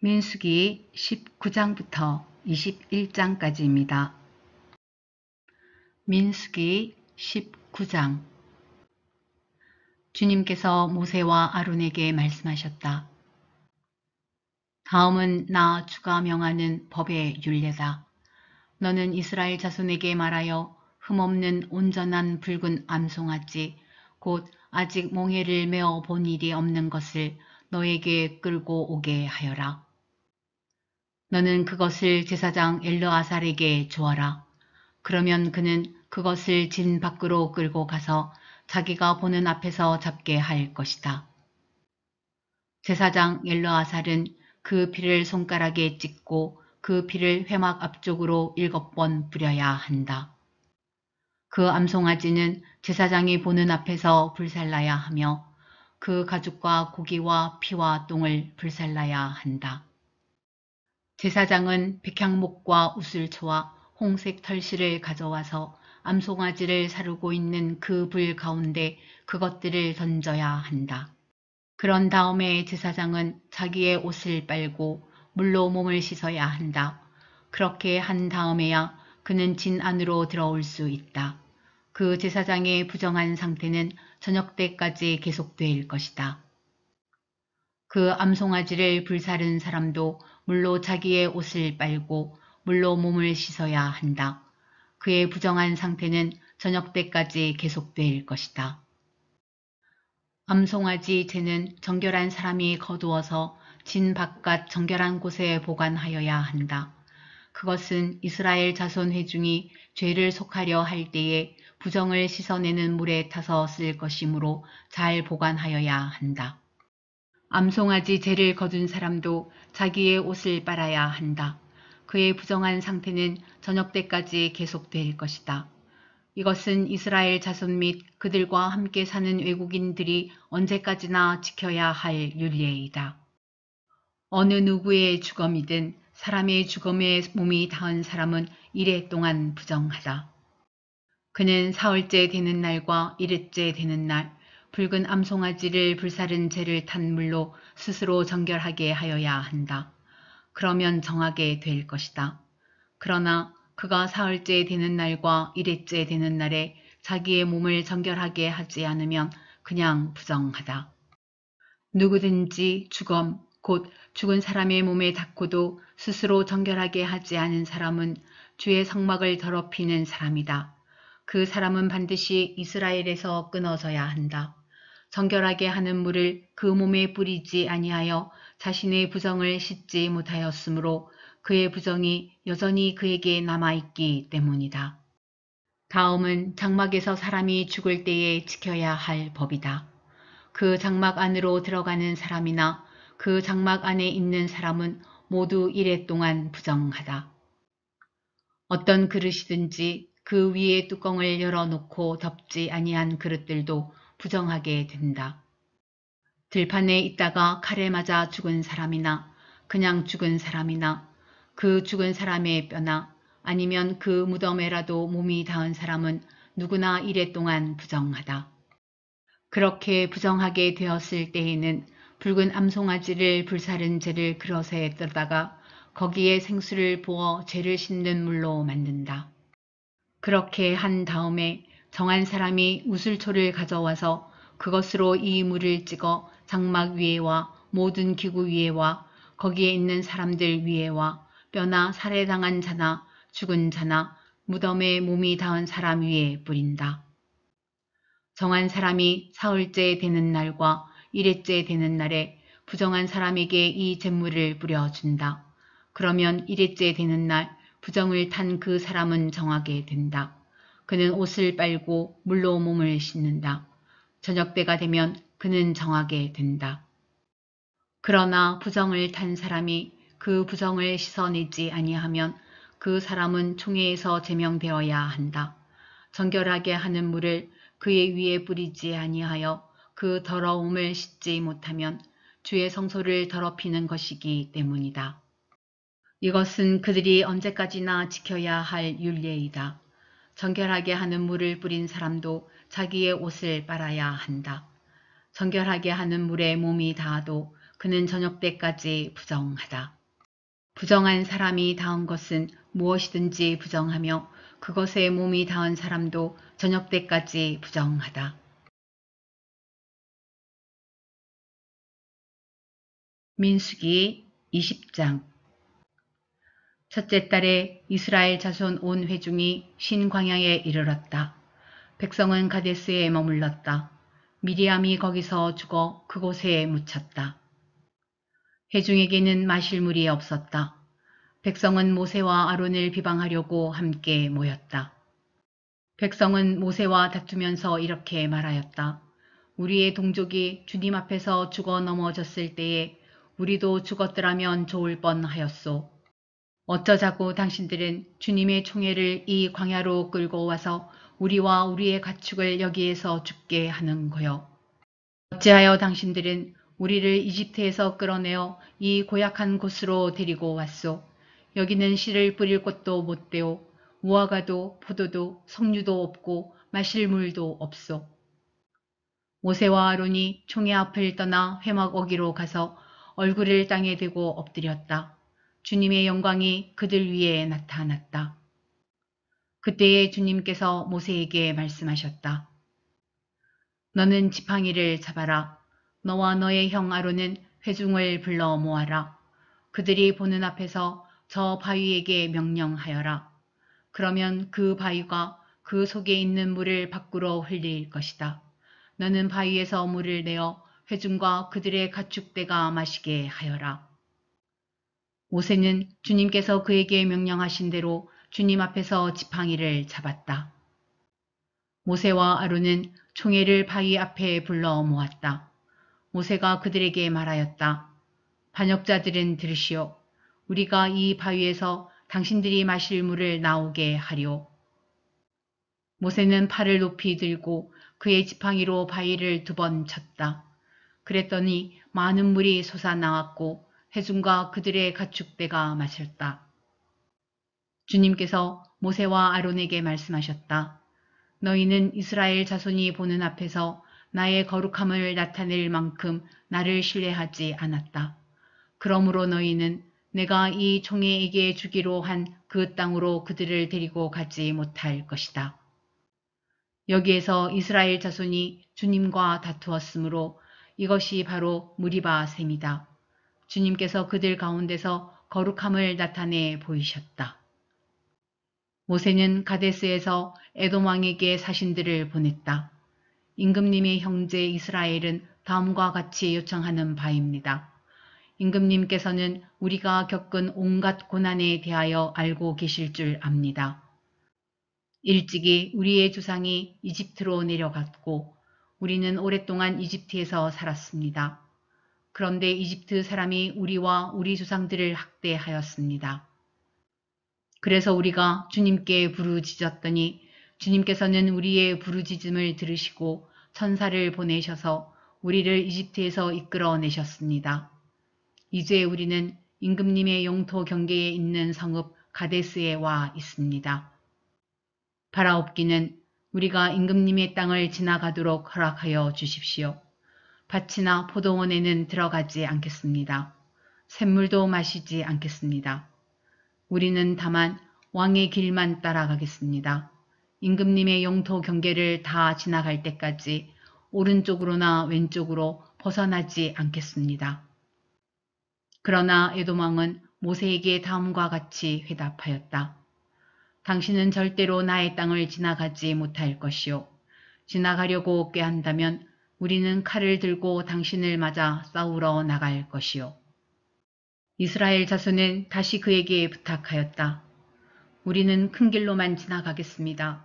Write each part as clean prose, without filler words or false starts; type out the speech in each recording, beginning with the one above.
민수기 19장부터 21장까지입니다. 민수기 19장. 주님께서 모세와 아론에게 말씀하셨다. 다음은 나 주가 명하는 법의 율례다. 너는 이스라엘 자손에게 말하여 흠없는 온전한 붉은 암송아지 곧 아직 몽해를 메어 본 일이 없는 것을 너에게 끌고 오게 하여라. 너는 그것을 제사장 엘르아살에게 주어라. 그러면 그는 그것을 진 밖으로 끌고 가서 자기가 보는 앞에서 잡게 할 것이다. 제사장 엘르아살은 그 피를 손가락에 찍고 그 피를 회막 앞쪽으로 7번 뿌려야 한다. 그 암송아지는 제사장이 보는 앞에서 불살라야 하며 그 가죽과 고기와 피와 똥을 불살라야 한다. 제사장은 백향목과 우슬초와 홍색 털실을 가져와서 암송아지를 사르고 있는 그 불 가운데 그것들을 던져야 한다. 그런 다음에 제사장은 자기의 옷을 빨고 물로 몸을 씻어야 한다. 그렇게 한 다음에야 그는 진 안으로 들어올 수 있다. 그 제사장의 부정한 상태는 저녁 때까지 계속될 것이다. 그 암송아지를 불사른 사람도 물로 자기의 옷을 빨고 물로 몸을 씻어야 한다. 그의 부정한 상태는 저녁 때까지 계속될 것이다. 암송아지 재는 정결한 사람이 거두어서 진 바깥 정결한 곳에 보관하여야 한다. 그것은 이스라엘 자손 회중이 죄를 속하려 할 때에 부정을 씻어내는 물에 타서 쓸 것이므로 잘 보관하여야 한다. 암송아지 재를 거둔 사람도 자기의 옷을 빨아야 한다. 그의 부정한 상태는 저녁 때까지 계속될 것이다. 이것은 이스라엘 자손 및 그들과 함께 사는 외국인들이 언제까지나 지켜야 할 율례이다. 어느 누구의 주검이든 사람의 주검에 몸이 닿은 사람은 이래 동안 부정하다. 그는 사흘째 되는 날과 일흘째 되는 날 붉은 암송아지를 불사른 재를 탄 물로 스스로 정결하게 하여야 한다. 그러면 정하게 될 것이다. 그러나 그가 사흘째 되는 날과 일흘째 되는 날에 자기의 몸을 정결하게 하지 않으면 그냥 부정하다. 누구든지 주검, 곧 죽은 사람의 몸에 닿고도 스스로 정결하게 하지 않은 사람은 주의 성막을 더럽히는 사람이다. 그 사람은 반드시 이스라엘에서 끊어져야 한다. 정결하게 하는 물을 그 몸에 뿌리지 아니하여 자신의 부정을 씻지 못하였으므로 그의 부정이 여전히 그에게 남아있기 때문이다. 다음은 장막에서 사람이 죽을 때에 지켜야 할 법이다. 그 장막 안으로 들어가는 사람이나 그 장막 안에 있는 사람은 모두 이레 동안 부정하다. 어떤 그릇이든지 그 위에 뚜껑을 열어놓고 덮지 아니한 그릇들도 부정하게 된다. 들판에 있다가 칼에 맞아 죽은 사람이나 그냥 죽은 사람이나 그 죽은 사람의 뼈나 아니면 그 무덤에라도 몸이 닿은 사람은 누구나 이레 동안 부정하다. 그렇게 부정하게 되었을 때에는 붉은 암송아지를 불사른 재를 그릇에 떠다가 거기에 생수를 부어 죄를 씻는 물로 만든다. 그렇게 한 다음에 정한 사람이 우슬초를 가져와서 그것으로 이 물을 찍어 장막 위에와 모든 기구 위에와 거기에 있는 사람들 위에와 뼈나 살해당한 자나 죽은 자나 무덤에 몸이 닿은 사람 위에 뿌린다. 정한 사람이 사흘째 되는 날과 일흘째 되는 날에 부정한 사람에게 이 제물을 뿌려준다. 그러면 일흘째 되는 날 부정을 탄 그 사람은 정하게 된다. 그는 옷을 빨고 물로 몸을 씻는다. 저녁 때가 되면 그는 정하게 된다. 그러나 부정을 탄 사람이 그 부정을 씻어내지 아니하면 그 사람은 총회에서 제명되어야 한다. 정결하게 하는 물을 그의 위에 뿌리지 아니하여 그 더러움을 씻지 못하면 주의 성소를 더럽히는 것이기 때문이다. 이것은 그들이 언제까지나 지켜야 할 율례이다. 정결하게 하는 물을 뿌린 사람도 자기의 옷을 빨아야 한다. 정결하게 하는 물에 몸이 닿아도 그는 저녁 때까지 부정하다. 부정한 사람이 닿은 것은 무엇이든지 부정하며 그것에 몸이 닿은 사람도 저녁 때까지 부정하다. 민수기 20장. 첫째 달에 이스라엘 자손 온 회중이 신광야에 이르렀다. 백성은 가데스에 머물렀다. 미리암이 거기서 죽어 그곳에 묻혔다. 회중에게는 마실 물이 없었다. 백성은 모세와 아론을 비방하려고 함께 모였다. 백성은 모세와 다투면서 이렇게 말하였다. 우리의 동족이 주님 앞에서 죽어 넘어졌을 때에 우리도 죽었더라면 좋을 뻔하였소. 어쩌자고 당신들은 주님의 총애를 이 광야로 끌고 와서 우리와 우리의 가축을 여기에서 죽게 하는 거요. 어찌하여 당신들은 우리를 이집트에서 끌어내어 이 고약한 곳으로 데리고 왔소. 여기는 씨를 뿌릴 곳도 못 되오. 무화과도 포도도 석류도 없고 마실 물도 없소. 모세와 아론이 총의 앞을 떠나 회막 어기로 가서 얼굴을 땅에 대고 엎드렸다. 주님의 영광이 그들 위에 나타났다. 그때에 주님께서 모세에게 말씀하셨다. 너는 지팡이를 잡아라. 너와 너의 형 아론은 회중을 불러 모아라. 그들이 보는 앞에서 저 바위에게 명령하여라. 그러면 그 바위가 그 속에 있는 물을 밖으로 흘릴 것이다. 너는 바위에서 물을 내어 회중과 그들의 가축대가 마시게 하여라. 모세는 주님께서 그에게 명령하신 대로 주님 앞에서 지팡이를 잡았다. 모세와 아론은 총회를 바위 앞에 불러 모았다. 모세가 그들에게 말하였다. 반역자들은 들으시오. 우리가 이 바위에서 당신들이 마실 물을 나오게 하리오. 모세는 팔을 높이 들고 그의 지팡이로 바위를 2번 쳤다. 그랬더니 많은 물이 솟아나왔고 회중과 그들의 가축대가 마셨다. 주님께서 모세와 아론에게 말씀하셨다. 너희는 이스라엘 자손이 보는 앞에서 나의 거룩함을 나타낼 만큼 나를 신뢰하지 않았다. 그러므로 너희는 내가 이 총회에게 주기로 한 그 땅으로 그들을 데리고 가지 못할 것이다. 여기에서 이스라엘 자손이 주님과 다투었으므로 이것이 바로 무리바 셈이다. 주님께서 그들 가운데서 거룩함을 나타내 보이셨다. 모세는 가데스에서 에돔 왕에게 사신들을 보냈다. 임금님의 형제 이스라엘은 다음과 같이 요청하는 바입니다. 임금님께서는 우리가 겪은 온갖 고난에 대하여 알고 계실 줄 압니다. 일찍이 우리의 조상이 이집트로 내려갔고 우리는 오랫동안 이집트에서 살았습니다. 그런데 이집트 사람이 우리와 우리 조상들을 학대하였습니다. 그래서 우리가 주님께 부르짖었더니 주님께서는 우리의 부르짖음을 들으시고 천사를 보내셔서 우리를 이집트에서 이끌어내셨습니다. 이제 우리는 임금님의 영토 경계에 있는 성읍 가데스에 와 있습니다. 바라옵기는 우리가 임금님의 땅을 지나가도록 허락하여 주십시오. 밭이나 포도원에는 들어가지 않겠습니다. 샘물도 마시지 않겠습니다. 우리는 다만 왕의 길만 따라가겠습니다. 임금님의 영토 경계를 다 지나갈 때까지 오른쪽으로나 왼쪽으로 벗어나지 않겠습니다. 그러나 에돔 왕은 모세에게 다음과 같이 회답하였다. 당신은 절대로 나의 땅을 지나가지 못할 것이요. 지나가려고 꾀한다면 우리는 칼을 들고 당신을 맞아 싸우러 나갈 것이요. 이스라엘 자손은 다시 그에게 부탁하였다. 우리는 큰 길로만 지나가겠습니다.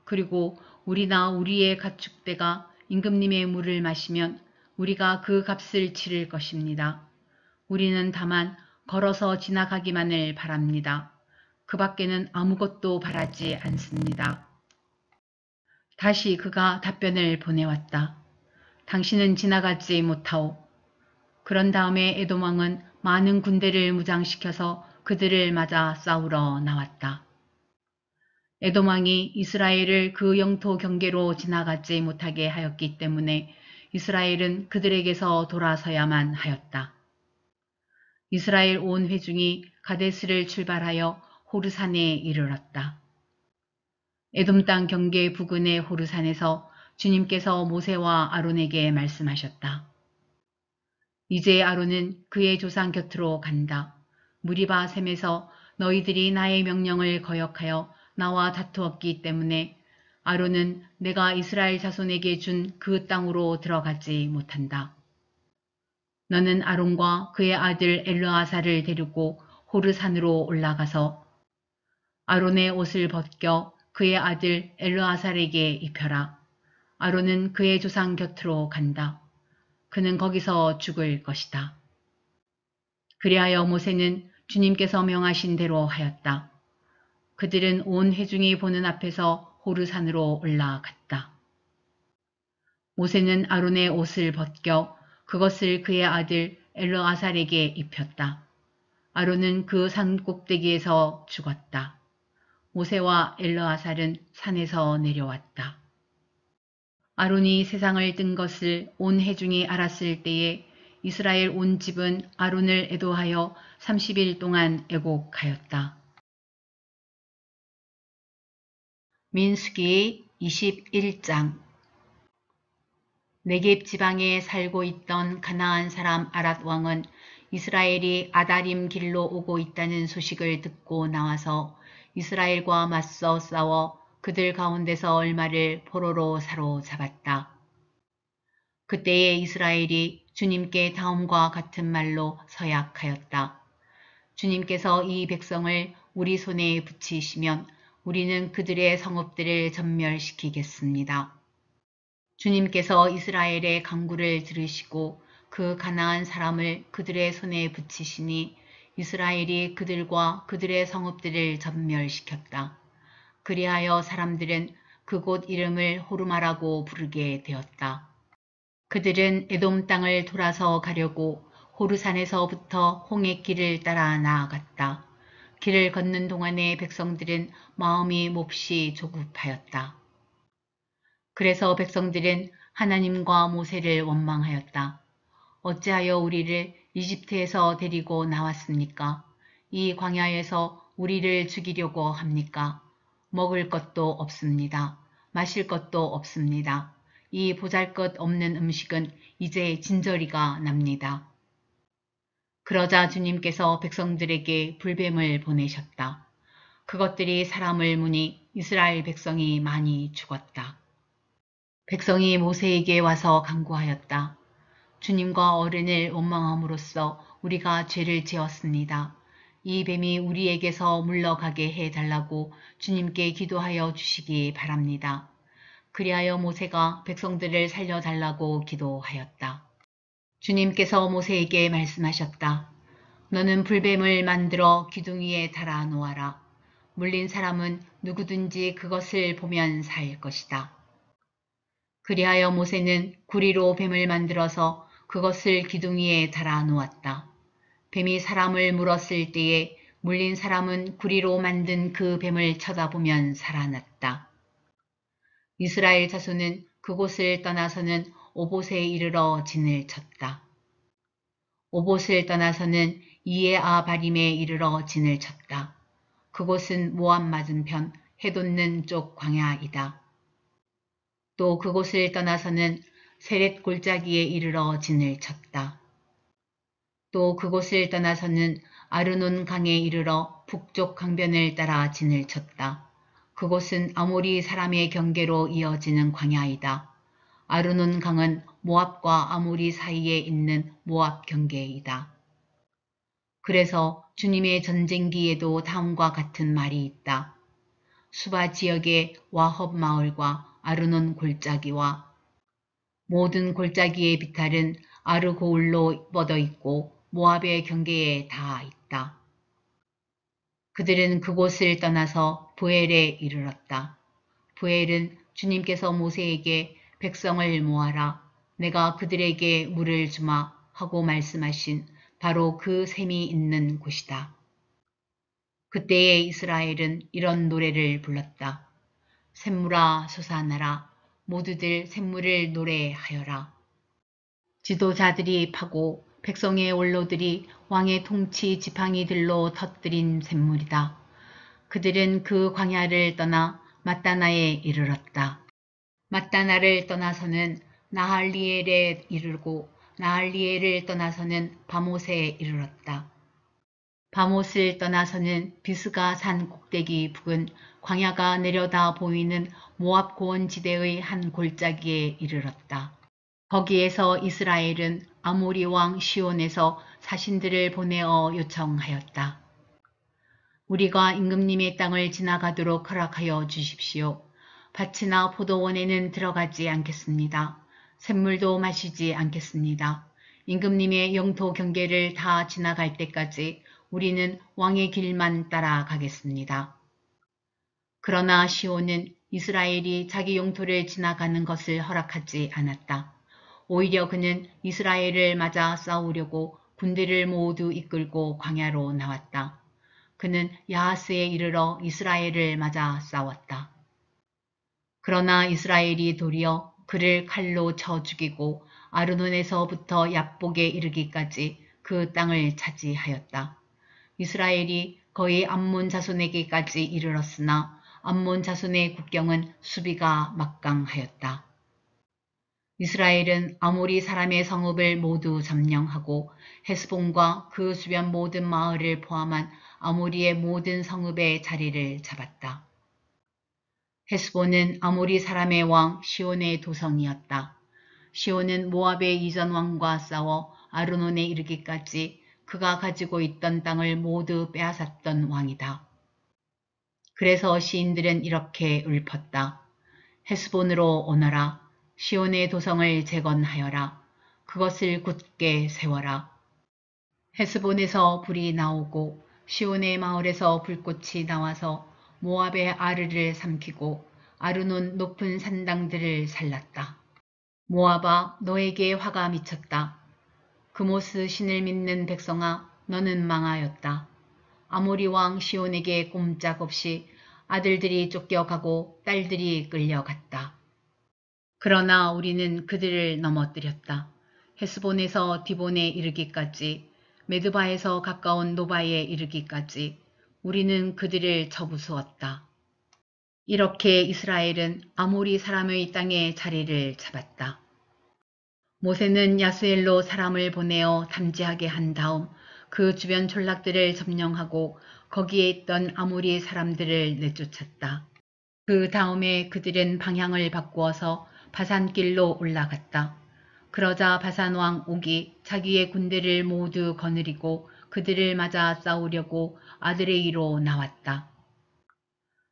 그리고 우리나 우리의 가축대가 임금님의 물을 마시면 우리가 그 값을 치를 것입니다. 우리는 다만 걸어서 지나가기만을 바랍니다. 그 밖에는 아무것도 바라지 않습니다. 다시 그가 답변을 보내왔다. 당신은 지나가지 못하오. 그런 다음에 에돔 왕은 많은 군대를 무장시켜서 그들을 맞아 싸우러 나왔다. 에돔 왕이 이스라엘을 그 영토 경계로 지나가지 못하게 하였기 때문에 이스라엘은 그들에게서 돌아서야만 하였다. 이스라엘 온 회중이 가데스를 출발하여 호르산에 이르렀다. 에돔 땅 경계 부근의 호르산에서 주님께서 모세와 아론에게 말씀하셨다. 이제 아론은 그의 조상 곁으로 간다. 무리바 셈에서 너희들이 나의 명령을 거역하여 나와 다투었기 때문에 아론은 내가 이스라엘 자손에게 준 그 땅으로 들어가지 못한다. 너는 아론과 그의 아들 엘르아사를 데리고 호르산으로 올라가서 아론의 옷을 벗겨 그의 아들 엘르아살에게 입혀라. 아론은 그의 조상 곁으로 간다. 그는 거기서 죽을 것이다. 그리하여 모세는 주님께서 명하신 대로 하였다. 그들은 온 회중이 보는 앞에서 호르산으로 올라갔다. 모세는 아론의 옷을 벗겨 그것을 그의 아들 엘르아살에게 입혔다. 아론은 그 산 꼭대기에서 죽었다. 모세와 엘르아살은 산에서 내려왔다. 아론이 세상을 뜬 것을 온 회중이 알았을 때에 이스라엘 온 집은 아론을 애도하여 30일 동안 애곡하였다. 민수기 21장. 네겝 지방에 살고 있던 가나안 사람 아랏 왕은 이스라엘이 아다림 길로 오고 있다는 소식을 듣고 나와서 이스라엘과 맞서 싸워 그들 가운데서 얼마를 포로로 사로잡았다. 그때에 이스라엘이 주님께 다음과 같은 말로 서약하였다. 주님께서 이 백성을 우리 손에 붙이시면 우리는 그들의 성읍들을 전멸시키겠습니다. 주님께서 이스라엘의 간구를 들으시고 그 가나안 사람을 그들의 손에 붙이시니 이스라엘이 그들과 그들의 성읍들을 전멸시켰다. 그리하여 사람들은 그곳 이름을 호르마라고 부르게 되었다. 그들은 에돔 땅을 돌아서 가려고 호르산에서부터 홍해 길을 따라 나아갔다. 길을 걷는 동안에 백성들은 마음이 몹시 조급하였다. 그래서 백성들은 하나님과 모세를 원망하였다. 어찌하여 우리를 이집트에서 데리고 나왔습니까? 이 광야에서 우리를 죽이려고 합니까? 먹을 것도 없습니다. 마실 것도 없습니다. 이 보잘것없는 음식은 이제 진저리가 납니다. 그러자 주님께서 백성들에게 불뱀을 보내셨다. 그것들이 사람을 무니 이스라엘 백성이 많이 죽었다. 백성이 모세에게 와서 간구하였다. 주님과 어른을 원망함으로써 우리가 죄를 지었습니다. 이 뱀이 우리에게서 물러가게 해달라고 주님께 기도하여 주시기 바랍니다. 그리하여 모세가 백성들을 살려달라고 기도하였다. 주님께서 모세에게 말씀하셨다. 너는 불뱀을 만들어 기둥 위에 달아 놓아라. 물린 사람은 누구든지 그것을 보면 살 것이다. 그리하여 모세는 구리로 뱀을 만들어서 그것을 기둥 위에 달아 놓았다. 뱀이 사람을 물었을 때에 물린 사람은 구리로 만든 그 뱀을 쳐다보면 살아났다. 이스라엘 자손은 그곳을 떠나서는 오봇에 이르러 진을 쳤다. 오봇을 떠나서는 이에아바림에 이르러 진을 쳤다. 그곳은 모압 맞은편 해돋는 쪽 광야이다. 또 그곳을 떠나서는 세렛 골짜기에 이르러 진을 쳤다. 또 그곳을 떠나서는 아르논 강에 이르러 북쪽 강변을 따라 진을 쳤다. 그곳은 아모리 사람의 경계로 이어지는 광야이다. 아르논 강은 모압과 아모리 사이에 있는 모압 경계이다. 그래서 주님의 전쟁기에도 다음과 같은 말이 있다. 수바 지역의 와헙 마을과 아르논 골짜기와 모든 골짜기의 비탈은 아르고울로 뻗어 있고 모압의 경계에 다 있다. 그들은 그곳을 떠나서 부엘에 이르렀다. 부엘은 주님께서 모세에게 백성을 모아라. 내가 그들에게 물을 주마 하고 말씀하신 바로 그 샘이 있는 곳이다. 그때에 이스라엘은 이런 노래를 불렀다. 샘물아 솟아나라. 모두들 샘물을 노래하여라. 지도자들이 파고 백성의 원로들이 왕의 통치 지팡이들로 터뜨린 샘물이다. 그들은 그 광야를 떠나 mat다나에 이르렀다. mat다나를 떠나서는 나할리엘에 이르고 나할리엘을 떠나서는 바못에 이르렀다. 바못을 떠나서는 비스가 산 꼭대기 북은 광야가 내려다 보이는 모압 고원지대의 한 골짜기에 이르렀다. 거기에서 이스라엘은 아모리 왕 시온에서 사신들을 보내어 요청하였다. 우리가 임금님의 땅을 지나가도록 허락하여 주십시오. 밭이나 포도원에는 들어가지 않겠습니다. 샘물도 마시지 않겠습니다. 임금님의 영토 경계를 다 지나갈 때까지 우리는 왕의 길만 따라가겠습니다. 그러나 시온은 이스라엘이 자기 영토를 지나가는 것을 허락하지 않았다. 오히려 그는 이스라엘을 맞아 싸우려고 군대를 모두 이끌고 광야로 나왔다. 그는 야하스에 이르러 이스라엘을 맞아 싸웠다. 그러나 이스라엘이 도리어 그를 칼로 쳐 죽이고 아르논에서부터 얍복에 이르기까지 그 땅을 차지하였다. 이스라엘이 거의 암몬 자손에게까지 이르렀으나 암몬 자손의 국경은 수비가 막강하였다. 이스라엘은 아모리 사람의 성읍을 모두 점령하고 헤스본과 그 주변 모든 마을을 포함한 아모리의 모든 성읍의 자리를 잡았다. 헤스본은 아모리 사람의 왕 시온의 도성이었다. 시온은 모압의 이전 왕과 싸워 아르논에 이르기까지 그가 가지고 있던 땅을 모두 빼앗았던 왕이다. 그래서 시인들은 이렇게 읊었다. 헤스본으로 오너라. 시온의 도성을 재건하여라. 그것을 굳게 세워라. 헤스본에서 불이 나오고 시온의 마을에서 불꽃이 나와서 모압의 아르를 삼키고 아르논 높은 산당들을 살랐다. 모압아, 너에게 화가 미쳤다. 그모스 신을 믿는 백성아, 너는 망하였다. 아모리 왕 시온에게 꼼짝없이 아들들이 쫓겨가고 딸들이 끌려갔다. 그러나 우리는 그들을 넘어뜨렸다. 헤스본에서 디본에 이르기까지, 메드바에서 가까운 노바에 이르기까지 우리는 그들을 쳐부수었다. 이렇게 이스라엘은 아모리 사람의 땅에 자리를 잡았다. 모세는 야스엘로 사람을 보내어 담지하게 한 다음 그 주변 촌락들을 점령하고 거기에 있던 아모리 사람들을 내쫓았다. 그 다음에 그들은 방향을 바꾸어서 바산길로 올라갔다. 그러자 바산 왕 옥이 자기의 군대를 모두 거느리고 그들을 맞아 싸우려고 아드레이로 나왔다.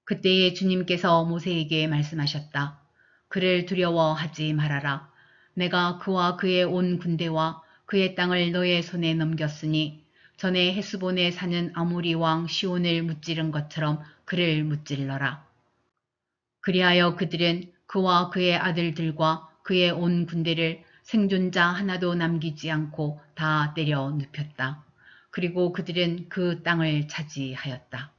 그때에 주님께서 모세에게 말씀하셨다. 그를 두려워하지 말아라. 내가 그와 그의 온 군대와 그의 땅을 너의 손에 넘겼으니 전에 헤스본에 사는 아모리 왕 시온을 무찌른 것처럼 그를 무찔러라. 그리하여 그들은 그와 그의 아들들과 그의 온 군대를 생존자 하나도 남기지 않고 다 때려 눕혔다. 그리고 그들은 그 땅을 차지하였다.